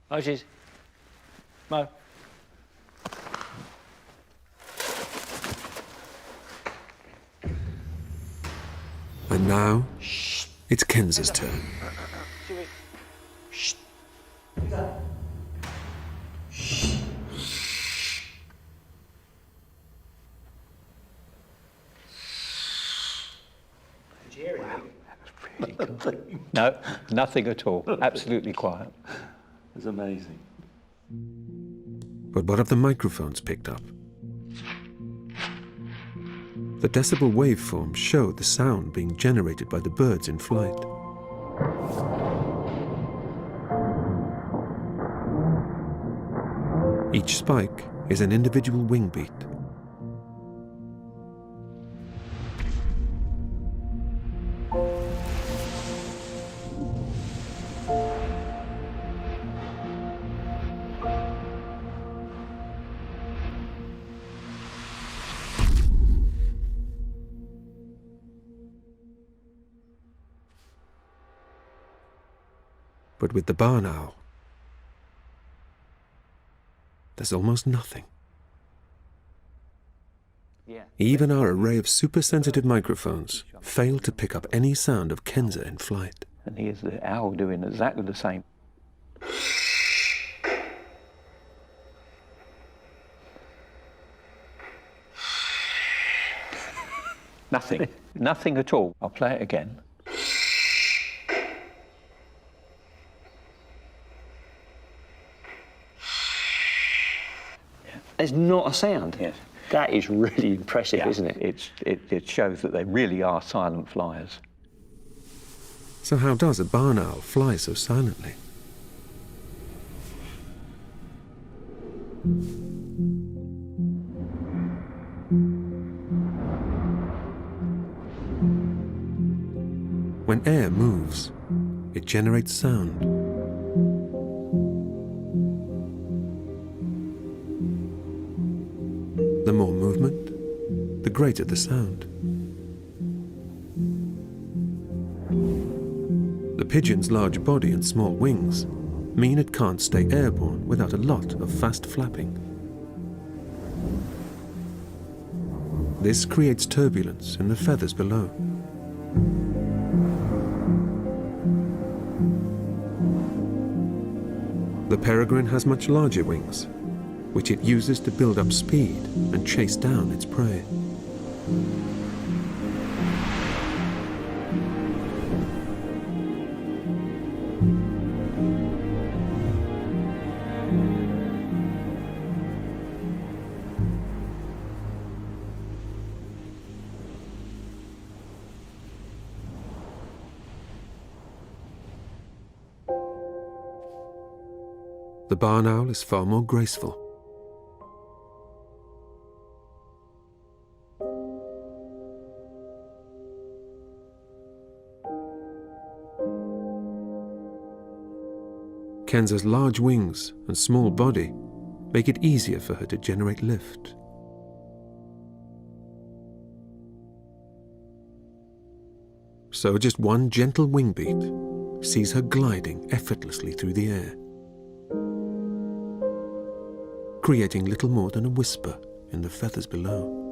Moses. Mo. And now, it's Kenza's turn. Shh. Did you hear it? That was really good. No, nothing at all. Absolutely quiet. It was amazing. But what have the microphones picked up? The decibel waveforms show the sound being generated by the birds in flight. Each spike is an individual wing beat. But with the barn owl, there's almost nothing. Even our array of super-sensitive microphones fail to pick up any sound of Kenza in flight. And here's the owl doing exactly the same. Nothing. Nothing at all. I'll play it again. There's not a sound. Yes. That is really impressive, Yeah. isn't it? It shows that they really are silent flyers. So how does a barn owl fly so silently? When air moves, it generates sound. The more movement, the greater the sound. The pigeon's large body and small wings mean it can't stay airborne without a lot of fast flapping. This creates turbulence in the feathers below. The peregrine has much larger wings, which it uses to build up speed and chase down its prey. The barn owl is far more graceful. Kenza's large wings and small body make it easier for her to generate lift. So just one gentle wing beat sees her gliding effortlessly through the air, creating little more than a whisper in the feathers below.